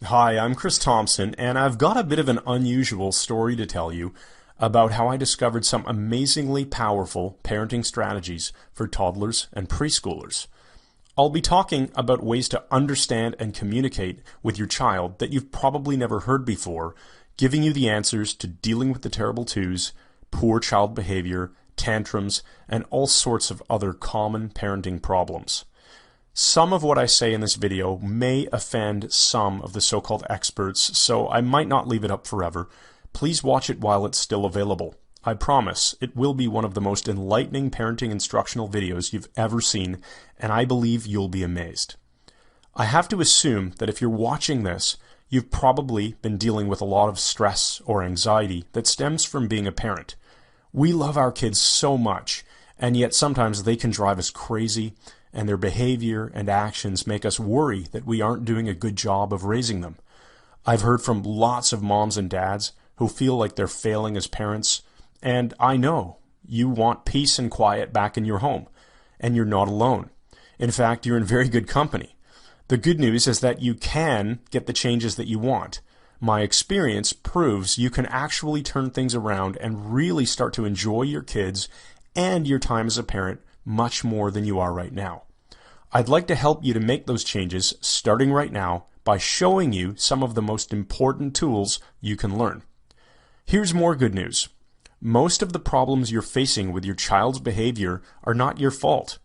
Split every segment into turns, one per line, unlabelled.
Hi, I'm Chris Thompson, and I've got a bit of an unusual story to tell you about how I discovered some amazingly powerful parenting strategies for toddlers and preschoolers. I'll be talking about ways to understand and communicate with your child that you've probably never heard before, giving you the answers to dealing with the terrible twos, poor child behavior, tantrums, and all sorts of other common parenting problems. Some of what I say in this video may offend some of the so-called experts, so I might not leave it up forever. Please watch it while it's still available. I promise it will be one of the most enlightening parenting instructional videos you've ever seen, and I believe you'll be amazed. I have to assume that if you're watching this, you've probably been dealing with a lot of stress or anxiety that stems from being a parent. We love our kids so much, and yet sometimes they can drive us crazy, and their behavior and actions make us worry that we aren't doing a good job of raising them. I've heard from lots of moms and dads who feel like they're failing as parents, and I know you want peace and quiet back in your home, and you're not alone. In fact, you're in very good company. The good news is that you can get the changes that you want. My experience proves you can actually turn things around and really start to enjoy your kids and your time as a parent much more than you are right now. I'd like to help you to make those changes starting right now by showing you some of the most important tools you can learn. Here's more good news. Most of the problems you're facing with your child's behavior are not your fault.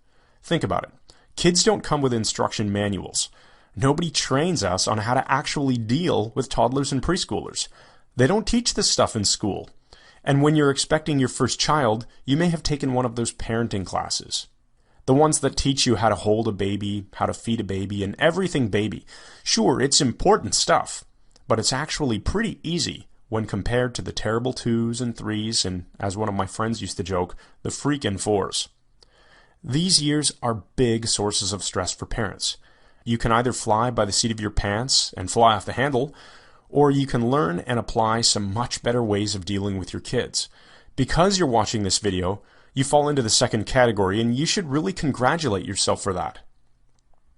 Think about it. Kids don't come with instruction manuals. Nobody trains us on how to actually deal with toddlers and preschoolers. They don't teach this stuff in school. And when you're expecting your first child, you may have taken one of those parenting classes. The ones that teach you how to hold a baby, how to feed a baby, and everything baby. Sure, it's important stuff, but it's actually pretty easy when compared to the terrible twos and threes and, as one of my friends used to joke, the freaking fours. These years are big sources of stress for parents. You can either fly by the seat of your pants and fly off the handle, or you can learn and apply some much better ways of dealing with your kids. Because you're watching this video, you fall into the second category, and you should really congratulate yourself for that.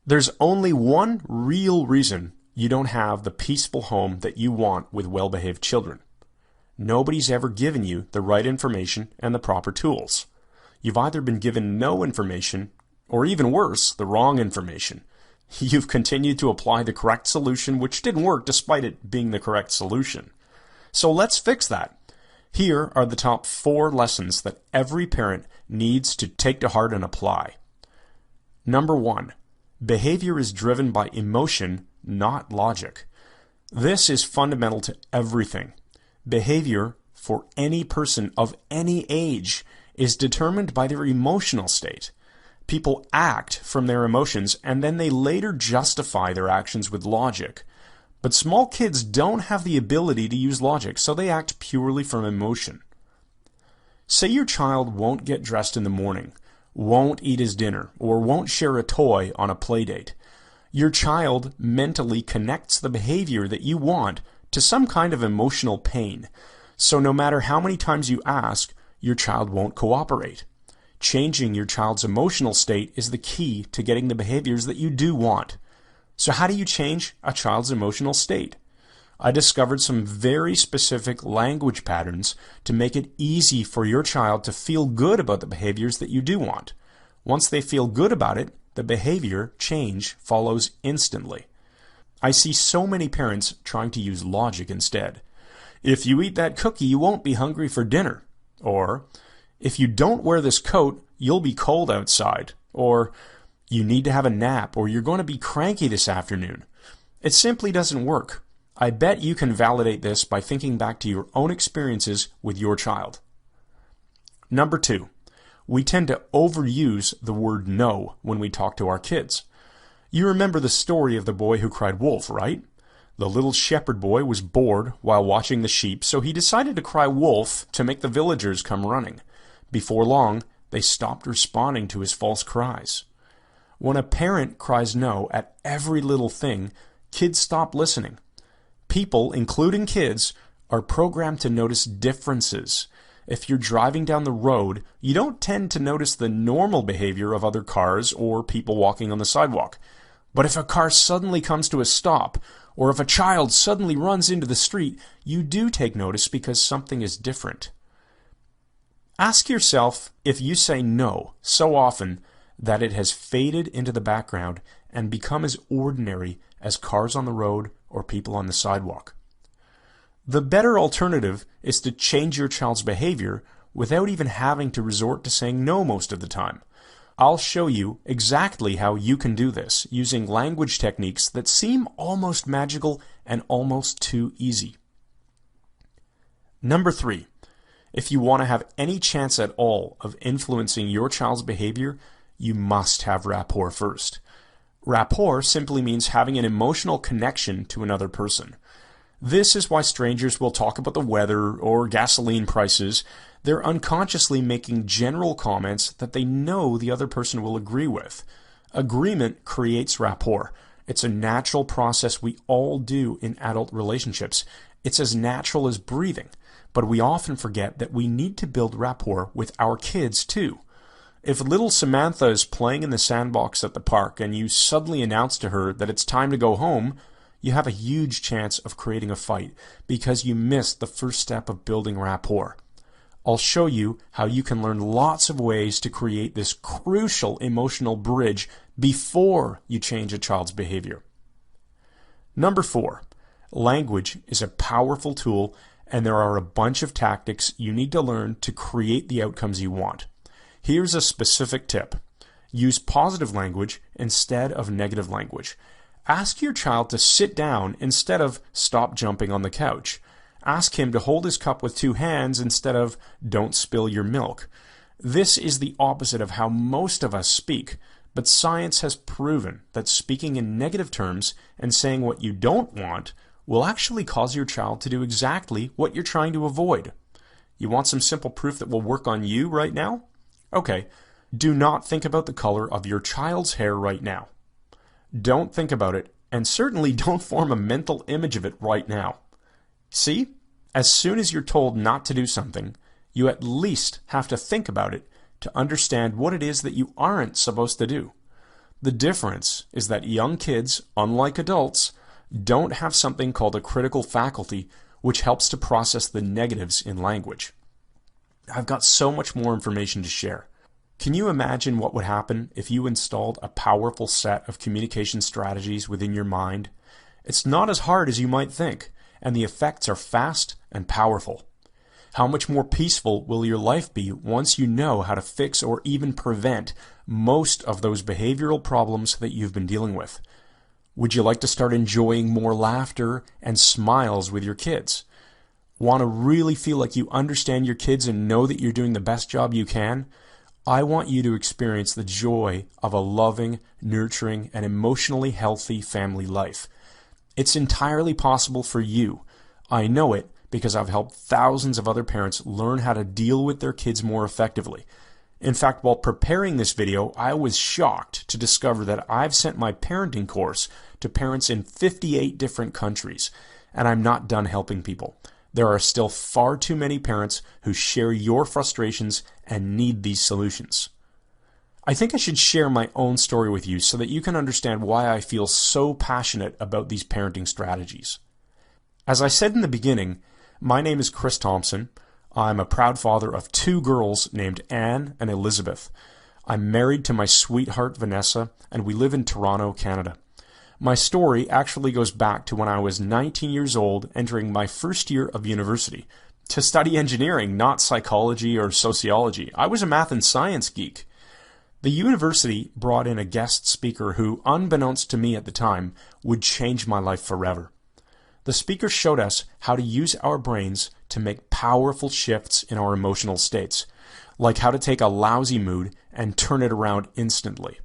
There's only one real reason you don't have the peaceful home that you want with well-behaved children. Nobody's ever given you the right information and the proper tools. You've either been given no information, or even worse, the wrong information. You've continued to apply the correct solution, which didn't work despite it being the correct solution. So let's fix that. Here are the top 4 lessons that every parent needs to take to heart and apply. Number 1, behavior is driven by emotion, not logic. This is fundamental to everything. Behavior for any person of any age is determined by their emotional state. People act from their emotions, and then they later justify their actions with logic. But small kids don't have the ability to use logic, so they act purely from emotion. Say your child won't get dressed in the morning, won't eat his dinner, or won't share a toy on a play date. Your child mentally connects the behavior that you want to some kind of emotional pain. So no matter how many times you ask, your child won't cooperate. Changing your child's emotional state is the key to getting the behaviors that you do want. So how do you change a child's emotional state? I discovered some very specific language patterns to make it easy for your child to feel good about the behaviors that you do want. Once they feel good about it, the behavior change follows instantly. I see so many parents trying to use logic instead. If you eat that cookie, you won't be hungry for dinner. Or, if you don't wear this coat, you'll be cold outside. Or, you need to have a nap, or you're going to be cranky this afternoon. It simply doesn't work. I bet you can validate this by thinking back to your own experiences with your child. Number 2, we tend to overuse the word no when we talk to our kids. You remember the story of the boy who cried wolf, right? The little shepherd boy was bored while watching the sheep, so he decided to cry wolf to make the villagers come running. Before long, they stopped responding to his false cries. When a parent cries no at every little thing, kids stop listening. People, including kids, are programmed to notice differences. If you're driving down the road, you don't tend to notice the normal behavior of other cars or people walking on the sidewalk. But if a car suddenly comes to a stop, Or if a child suddenly runs into the street, you do take notice because something is different. Ask yourself if you say no so often that it has faded into the background and become as ordinary as cars on the road or people on the sidewalk. The better alternative is to change your child's behavior without even having to resort to saying no most of the time. I'll show you exactly how you can do this using language techniques that seem almost magical and almost too easy. Number 3, if you want to have any chance at all of influencing your child's behavior, you must have rapport first. Rapport simply means having an emotional connection to another person. This is why strangers will talk about the weather or gasoline prices. They're unconsciously making general comments that they know the other person will agree with. Agreement creates rapport. It's a natural process we all do in adult relationships. It's as natural as breathing. But we often forget that we need to build rapport with our kids too. If little Samantha is playing in the sandbox at the park and you suddenly announce to her that it's time to go home, you have a huge chance of creating a fight because you missed the first step of building rapport. I'll show you how you can learn lots of ways to create this crucial emotional bridge before you change a child's behavior. Number 4, language is a powerful tool, and there are a bunch of tactics you need to learn to create the outcomes you want. Here's a specific tip. Use positive language instead of negative language. Ask your child to sit down instead of stop jumping on the couch. Ask him to hold his cup with 2 hands instead of don't spill your milk. This is the opposite of how most of us speak, but science has proven that speaking in negative terms and saying what you don't want will actually cause your child to do exactly what you're trying to avoid. You want some simple proof that will work on you right now? Okay, do not think about the color of your child's hair right now. Don't think about it, and certainly don't form a mental image of it right now. See? As soon as you're told not to do something, you at least have to think about it to understand what it is that you aren't supposed to do. The difference is that young kids, unlike adults, don't have something called a critical faculty, which helps to process the negatives in language. I've got so much more information to share. Can you imagine what would happen if you installed a powerful set of communication strategies within your mind? It's not as hard as you might think, and the effects are fast and powerful. How much more peaceful will your life be once you know how to fix or even prevent most of those behavioral problems that you've been dealing with? Would you like to start enjoying more laughter and smiles with your kids? Want to really feel like you understand your kids and know that you're doing the best job you can? I want you to experience the joy of a loving, nurturing, and emotionally healthy family life. It's entirely possible for you. I know it because I've helped thousands of other parents learn how to deal with their kids more effectively. In fact, while preparing this video, I was shocked to discover that I've sent my parenting course to parents in 58 different countries, and I'm not done helping people. There are still far too many parents who share your frustrations and need these solutions. I think I should share my own story with you so that you can understand why I feel so passionate about these parenting strategies. As I said in the beginning, my name is Chris Thompson. I'm a proud father of 2 girls named Anne and Elizabeth. I'm married to my sweetheart Vanessa, and we live in Toronto, Canada. My story actually goes back to when I was 19 years old, entering my first year of university, to study engineering, not psychology or sociology. I was a math and science geek. The university brought in a guest speaker who, unbeknownst to me at the time, would change my life forever. The speaker showed us how to use our brains to make powerful shifts in our emotional states, like how to take a lousy mood and turn it around instantly.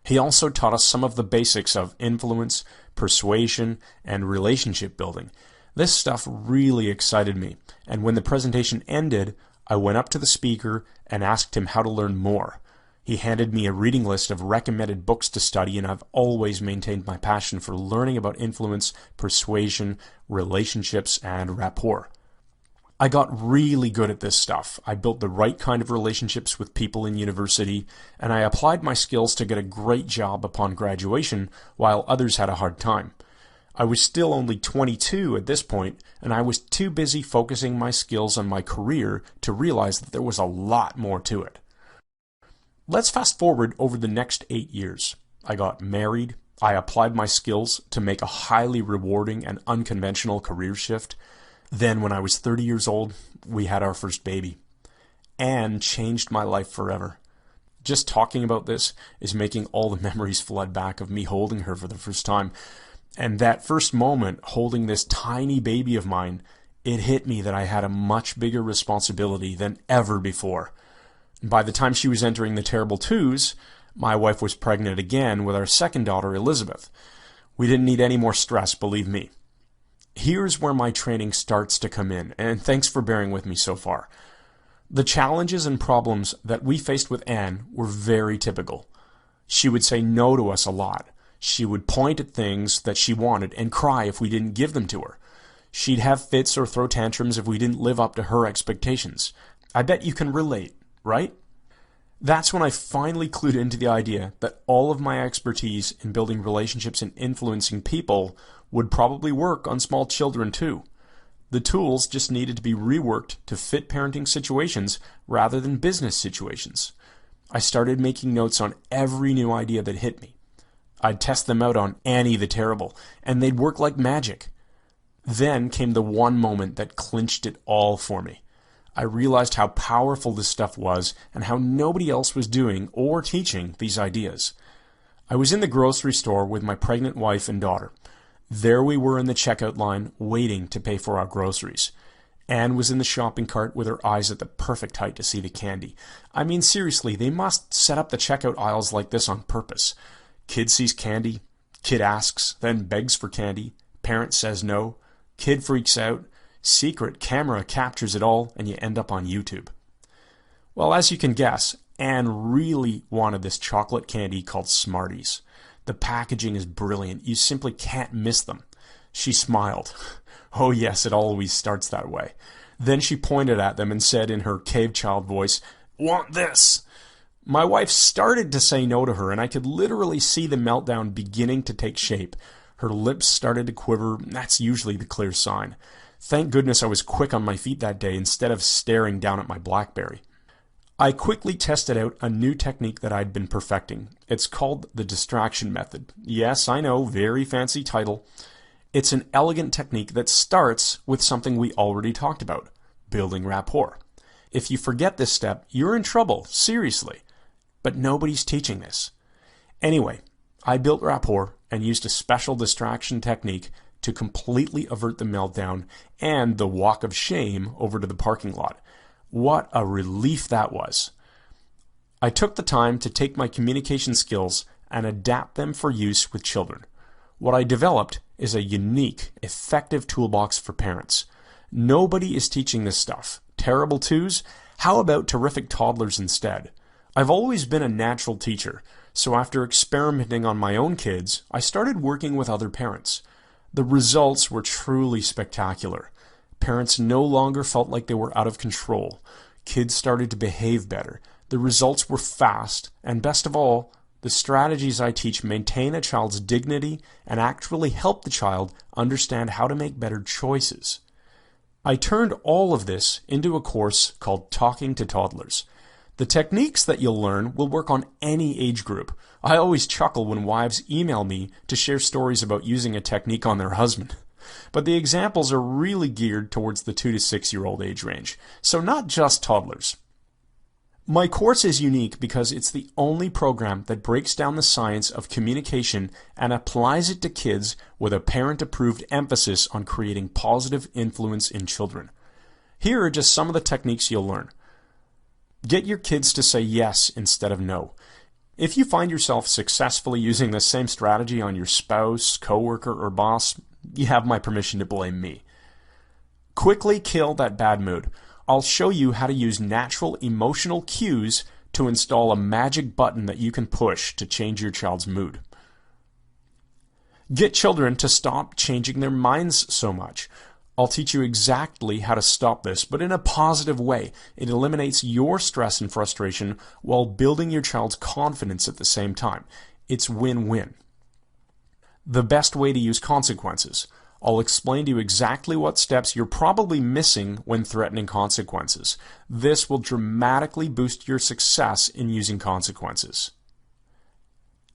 He also taught us some of the basics of influence, persuasion, and relationship building. This stuff really excited me, and when the presentation ended, I went up to the speaker and asked him how to learn more. He handed me a reading list of recommended books to study, and I've always maintained my passion for learning about influence, persuasion, relationships, and rapport. I got really good at this stuff. I built the right kind of relationships with people in university, and I applied my skills to get a great job upon graduation while others had a hard time. I was still only 22 at this point, and I was too busy focusing my skills on my career to realize that there was a lot more to it. Let's fast forward over the next 8 years. I got married. I applied my skills to make a highly rewarding and unconventional career shift. Then, when I was 30 years old, we had our first baby. Anne changed my life forever. Just talking about this is making all the memories flood back of me holding her for the first time. And that first moment, holding this tiny baby of mine, it hit me that I had a much bigger responsibility than ever before. By the time she was entering the terrible twos, my wife was pregnant again with our second daughter, Elizabeth. We didn't need any more stress, believe me. Here's where my training starts to come in, and thanks for bearing with me so far. The challenges and problems that we faced with Anne were very typical. She would say no to us a lot. She would point at things that she wanted and cry if we didn't give them to her. She'd have fits or throw tantrums if we didn't live up to her expectations. I bet you can relate, right? That's when I finally clued into the idea that all of my expertise in building relationships and influencing people would probably work on small children too. The tools just needed to be reworked to fit parenting situations rather than business situations. I started making notes on every new idea that hit me. I'd test them out on Annie the Terrible, and they'd work like magic. Then came the one moment that clinched it all for me. I realized how powerful this stuff was and how nobody else was doing or teaching these ideas. I was in the grocery store with my pregnant wife and daughter. There we were in the checkout line, waiting to pay for our groceries. Anne was in the shopping cart with her eyes at the perfect height to see the candy. I mean, seriously, they must set up the checkout aisles like this on purpose. Kid sees candy, kid asks, then begs for candy, parent says no, kid freaks out, secret camera captures it all, and you end up on YouTube. Well, as you can guess, Anne really wanted this chocolate candy called Smarties. The packaging is brilliant. You simply can't miss them. She smiled. Oh yes, it always starts that way. Then she pointed at them and said in her cave child voice, "Want this?" My wife started to say no to her, and I could literally see the meltdown beginning to take shape. Her lips started to quiver. That's usually the clear sign. Thank goodness I was quick on my feet that day instead of staring down at my BlackBerry. I quickly tested out a new technique that I'd been perfecting. It's called the distraction method. Yes, I know, very fancy title. It's an elegant technique that starts with something we already talked about, building rapport. If you forget this step, you're in trouble, seriously. But nobody's teaching this. Anyway, I built rapport and used a special distraction technique to completely avert the meltdown and the walk of shame over to the parking lot. What a relief that was. I took the time to take my communication skills and adapt them for use with children. What I developed is a unique, effective toolbox for parents. Nobody is teaching this stuff. Terrible twos? How about terrific toddlers instead? I've always been a natural teacher, so after experimenting on my own kids, I started working with other parents. The results were truly spectacular. Parents no longer felt like they were out of control. Kids started to behave better. The results were fast, and best of all, the strategies I teach maintain a child's dignity and actually help the child understand how to make better choices. I turned all of this into a course called Talking to Toddlers. The techniques that you'll learn will work on any age group. I always chuckle when wives email me to share stories about using a technique on their husband. But the examples are really geared towards the 2 to 6-year-old age range, so not just toddlers. My course is unique because it's the only program that breaks down the science of communication and applies it to kids with a parent-approved emphasis on creating positive influence in children. Here are just some of the techniques you'll learn. Get your kids to say yes instead of no. If you find yourself successfully using the same strategy on your spouse, coworker, or boss, you have my permission to blame me. Quickly kill that bad mood. I'll show you how to use natural emotional cues to install a magic button that you can push to change your child's mood. Get children to stop changing their minds so much. I'll teach you exactly how to stop this, but in a positive way. It eliminates your stress and frustration while building your child's confidence at the same time. It's win-win. the best way to use consequences. I'll explain to you exactly what steps you're probably missing when threatening consequences. This will dramatically boost your success in using consequences.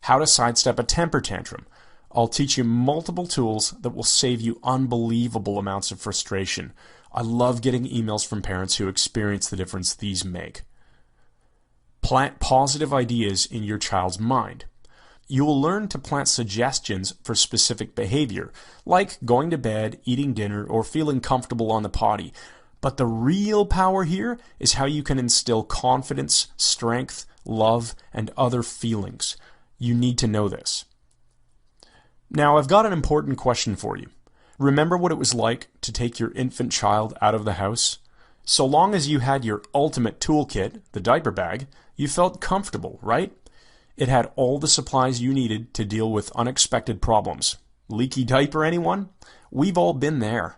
How to sidestep a temper tantrum. I'll teach you multiple tools that will save you unbelievable amounts of frustration. I love getting emails from parents who experience the difference these make. Plant positive ideas in your child's mind. You will learn to plant suggestions for specific behavior, like going to bed, eating dinner, or feeling comfortable on the potty. But the real power here is how you can instill confidence, strength, love, and other feelings. You need to know this. Now, I've got an important question for you. Remember what it was like to take your infant child out of the house? So long as you had your ultimate toolkit, the diaper bag, you felt comfortable, right? It had all the supplies you needed to deal with unexpected problems. Leaky diaper, anyone? We've all been there.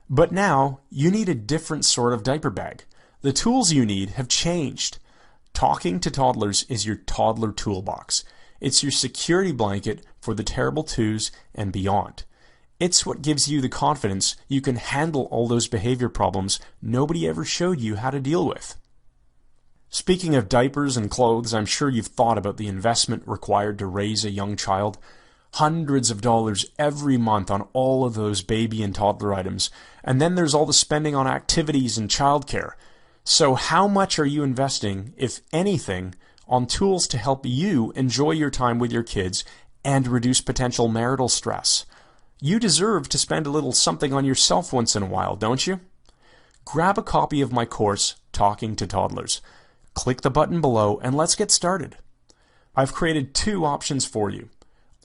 But now, you need a different sort of diaper bag. The tools you need have changed. Talking to Toddlers is your toddler toolbox. It's your security blanket for the terrible twos and beyond. It's what gives you the confidence you can handle all those behavior problems nobody ever showed you how to deal with. Speaking of diapers and clothes, I'm sure you've thought about the investment required to raise a young child. Hundreds of dollars every month on all of those baby and toddler items. And then there's all the spending on activities and childcare. So how much are you investing, if anything, on tools to help you enjoy your time with your kids and reduce potential marital stress? You deserve to spend a little something on yourself once in a while, don't you? Grab a copy of my course, Talking to Toddlers. Click the button below and let's get started. I've created two options for you.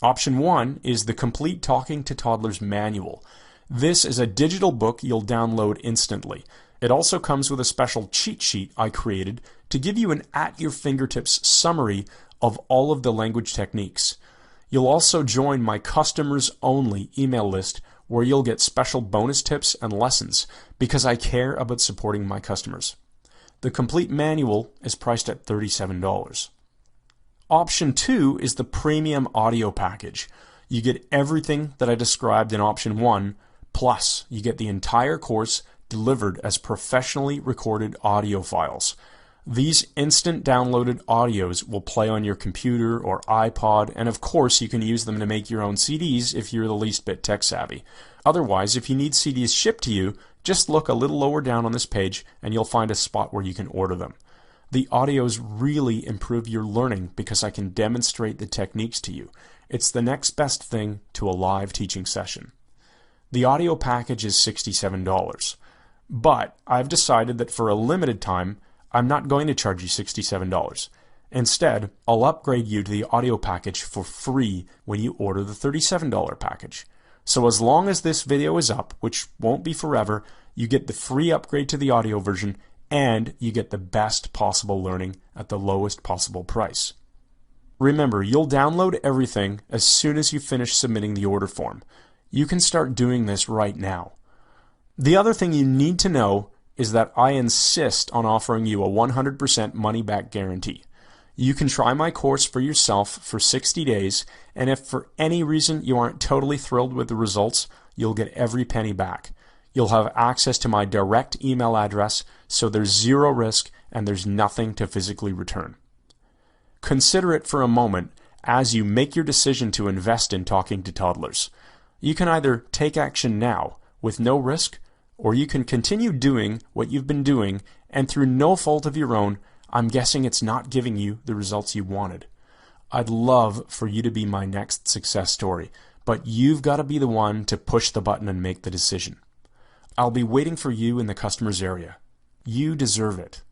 Option 1 is the complete Talking to Toddlers manual. This is a digital book you'll download instantly. It also comes with a special cheat sheet I created to give you an at-your-fingertips summary of all of the language techniques. You'll also join my customers-only email list where you'll get special bonus tips and lessons because I care about supporting my customers. The complete manual is priced at $37. Option 2 is the premium audio package. You get everything that I described in option 1, plus you get the entire course delivered as professionally recorded audio files. These instant downloaded audios will play on your computer or iPod, and of course you can use them to make your own CDs if you're the least bit tech savvy. Otherwise, if you need CDs shipped to you, just look a little lower down on this page and you'll find a spot where you can order them. The audios really improve your learning because I can demonstrate the techniques to you. It's the next best thing to a live teaching session. The audio package is $67, but I've decided that for a limited time, I'm not going to charge you $67. Instead, I'll upgrade you to the audio package for free when you order the $37 package. So as long as this video is up, which won't be forever, you get the free upgrade to the audio version and you get the best possible learning at the lowest possible price. Remember, you'll download everything as soon as you finish submitting the order form. You can start doing this right now. The other thing you need to know is that I insist on offering you a 100% money-back guarantee. You can try my course for yourself for 60 days, and if for any reason you aren't totally thrilled with the results, you'll get every penny back. You'll have access to my direct email address, so there's zero risk and there's nothing to physically return. Consider it for a moment as you make your decision to invest in Talking to Toddlers. You can either take action now with no risk, or you can continue doing what you've been doing, and through no fault of your own, I'm guessing it's not giving you the results you wanted. I'd love for you to be my next success story, but you've got to be the one to push the button and make the decision. I'll be waiting for you in the customer's area. You deserve it.